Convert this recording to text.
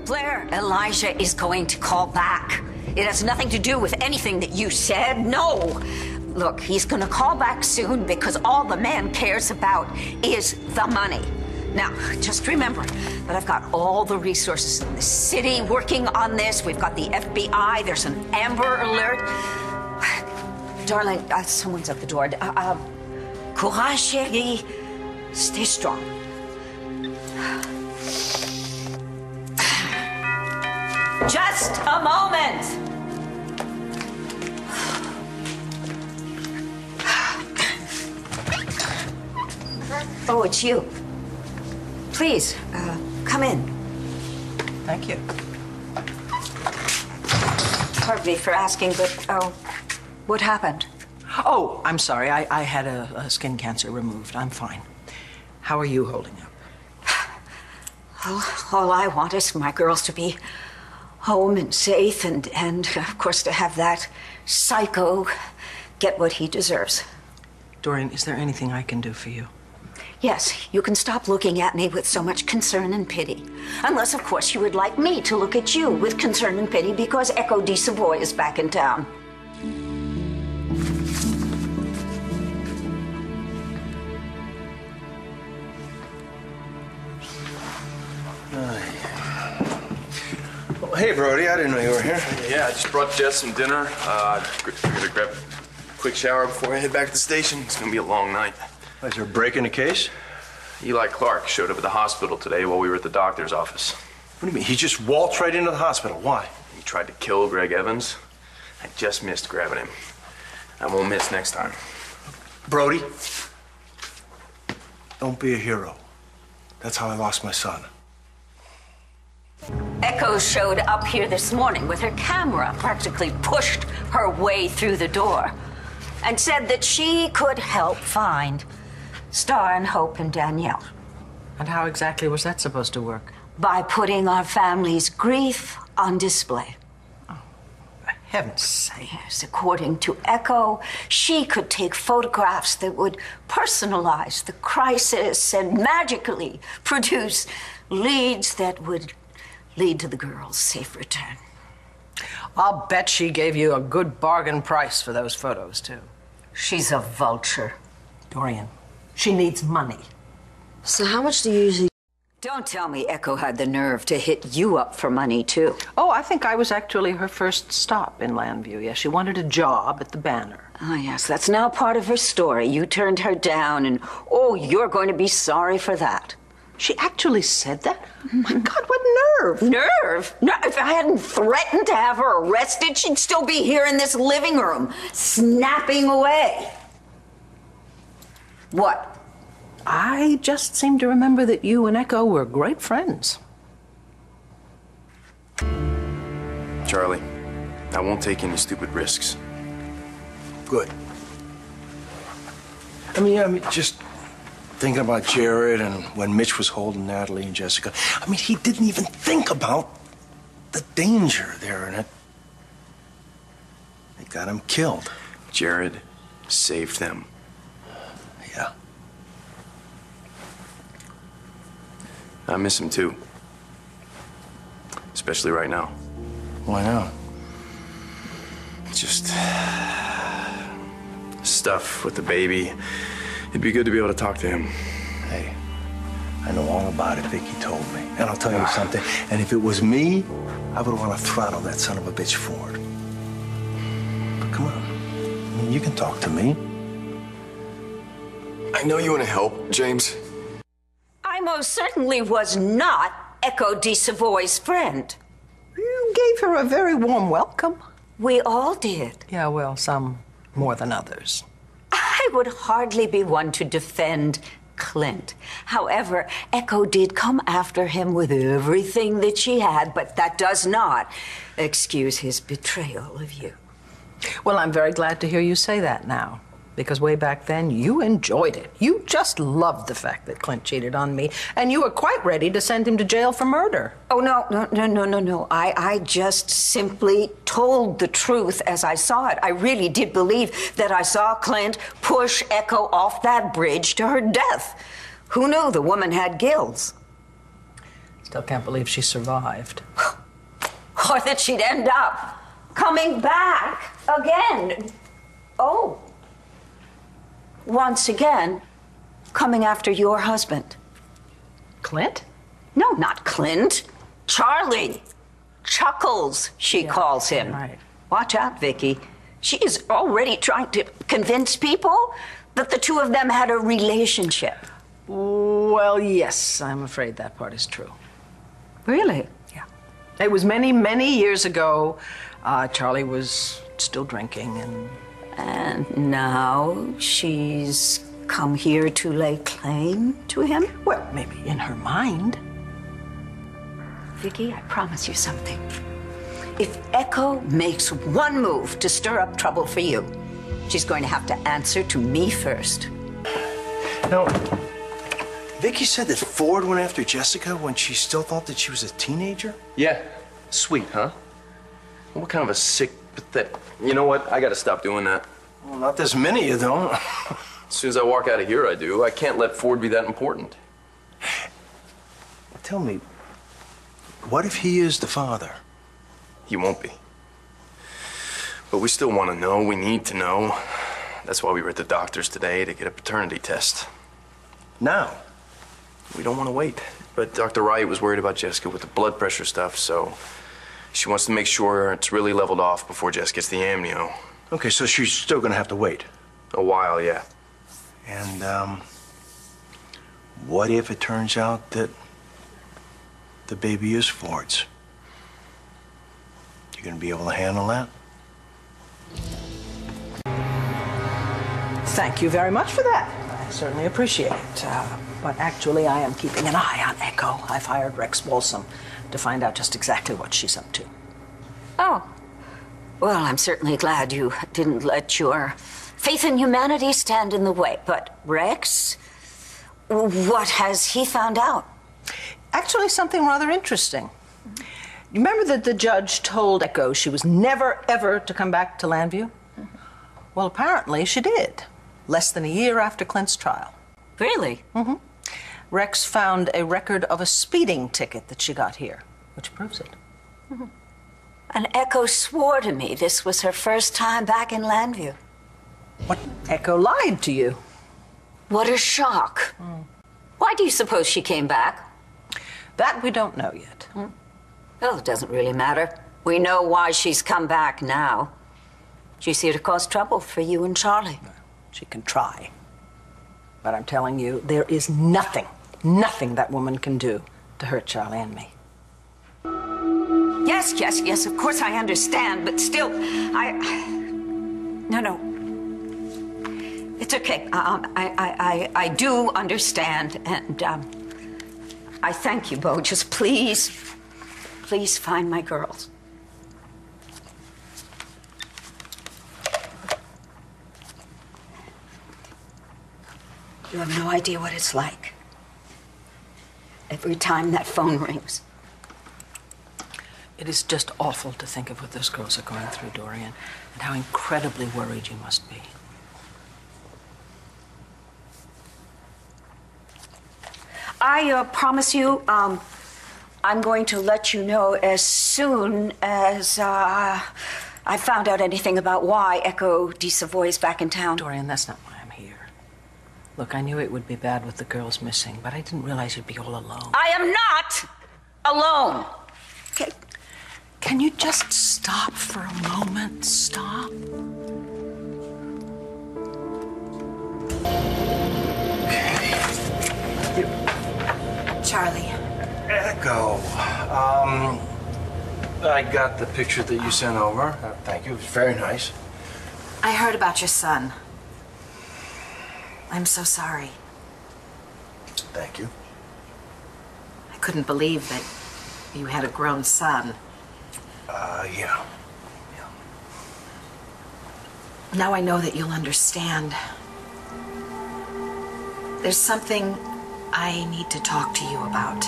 Blair, Elijah is going to call back. It has nothing to do with anything that you said. No. Look, he's going to call back soon because all the man cares about is the money. Now, just remember that I've got all the resources in the city working on this. We've got the FBI. There's an Amber Alert. Darling, someone's at the door. Courage, chérie. Stay strong. Just a moment. Oh, it's you. Please, come in. Thank you. Pardon me for asking, but, what happened? Oh, I'm sorry. I had a skin cancer removed. I'm fine. How are you holding up? All I want is for my girls to be home and safe and of course, to have that psycho get what he deserves. Dorian, is there anything I can do for you? Yes, you can stop looking at me with so much concern and pity. Unless, of course, you would like me to look at you with concern and pity because Echo de Savoy is back in town. Well, hey, Brody, I didn't know you were here. Yeah, I just brought Jess some dinner. Figured to grab a quick shower before I head back to the station. It's gonna be a long night. Is there a break in the case? Eli Clark showed up at the hospital today while we were at the doctor's office. What do you mean? He just waltzed right into the hospital. Why? He tried to kill Greg Evans. I just missed grabbing him. I won't miss next time. Brody, don't be a hero. That's how I lost my son. Echo showed up here this morning with her camera, practically pushed her way through the door, and said that she could help find Star and Hope and Danielle. And how exactly was that supposed to work? By putting our family's grief on display. Oh, for heaven's sake. Yes, according to Echo, she could take photographs that would personalize the crisis and magically produce leads that would lead to the girl's safe return. I'll bet she gave you a good bargain price for those photos, too. She's a vulture. Dorian, she needs money. So how much do you usually... Don't tell me Echo had the nerve to hit you up for money, too. Oh, I think I was actually her first stop in Landview. Yes, she wanted a job at the Banner. Oh, yes, that's now part of her story. You turned her down, and, oh, you're going to be sorry for that. She actually said that? My God, what nerve! Nerve? No, if I hadn't threatened to have her arrested, she'd still be here in this living room, snapping away. What? I just seem to remember that you and Echo were great friends. Charlie, I won't take any stupid risks. Good. I mean, just thinking about Jared and when Mitch was holding Natalie and Jessica. I mean, he didn't even think about the danger there, and it got him killed. Jared saved them. Yeah. I miss him too. Especially right now. Why now? Just stuff with the baby. It'd be good to be able to talk to him. Hey, I know all about it, Viki told me. And I'll tell you something, and if it was me, I would want to throttle that son of a bitch for it. But come on, I mean, you can talk to me. I know you want to help, James. I most certainly was not Echo de Savoy's friend. You gave her a very warm welcome. We all did. Yeah, well, some more than others. I would hardly be one to defend Clint. However, Echo did come after him with everything that she had, but that does not excuse his betrayal of you. Well, I'm very glad to hear you say that now, because way back then, you enjoyed it. You just loved the fact that Clint cheated on me, and you were quite ready to send him to jail for murder. Oh, no. I just simply told the truth as I saw it. I really did believe that I saw Clint push Echo off that bridge to her death. Who knew the woman had gills? Still can't believe she survived. Or that she'd end up coming back again. Oh. Once again, coming after your husband. Clint? No, not Clint. Charlie. Chuckles, she calls him. Right. Watch out, Viki. She is already trying to convince people that the two of them had a relationship. Well, yes, I'm afraid that part is true. Really? Yeah. It was many, many years ago. Charlie was still drinking And now she's come here to lay claim to him? well, maybe in her mind. Viki, I promise you something. If Echo makes one move to stir up trouble for you, she's going to have to answer to me first. No. Vicky said that Ford went after Jessica when she still thought that she was a teenager? Yeah. Sweet, huh? What kind of a sick, pathetic... You know what? I gotta stop doing that. Well, not this many, you don't. As soon as I walk out of here, I do. I can't let Ford be that important. Tell me, what if he is the father? He won't be. But we still want to know. We need to know. That's why we were at the doctor's today to get a paternity test. Now? We don't want to wait. But Dr. Wright was worried about Jessica with the blood pressure stuff, so she wants to make sure it's really leveled off before Jess gets the amnio. Okay, so she's still gonna have to wait. A while, yeah. And, what if it turns out that the baby is Ford's? You gonna be able to handle that? Thank you very much for that. I certainly appreciate it. But actually, I am keeping an eye on Echo. I've hired Rex Walsam to find out just exactly what she's up to. Oh. Well, I'm certainly glad you didn't let your faith in humanity stand in the way. But Rex, what has he found out? Actually, something rather interesting. You remember that the judge told Echo she was never, ever to come back to Landview? Well, apparently she did, less than a year after Clint's trial. Really? Mm-hmm. Rex found a record of a speeding ticket that she got here, which proves it. Mm-hmm. And Echo swore to me this was her first time back in Landview. What? Echo lied to you? What a shock. Why do you suppose she came back? That we don't know yet. Well, it doesn't really matter. We know why she's come back now. She's here to cause trouble for you and Charlie. She can try. But I'm telling you, there is nothing that woman can do to hurt Charlie and me. Yes, of course I understand, but still, No. It's okay. I do understand, and, I thank you, Bo. Just please find my girls. You have no idea what it's like. Every time that phone rings. It is just awful to think of what those girls are going through, Dorian, and how incredibly worried you must be. I promise you, I'm going to let you know as soon as I found out anything about why Echo de Savoy is back in town. Dorian, that's not why I'm here. Look, I knew it would be bad with the girls missing, but I didn't realize you'd be all alone. I am not alone. Okay. Can you just stop for a moment? Stop. Charlie. Echo. I got the picture that you sent over. Thank you. It was very nice. I heard about your son. I'm so sorry. Thank you. I couldn't believe that you had a grown son. Yeah. Now I know that you'll understand. There's something I need to talk to you about.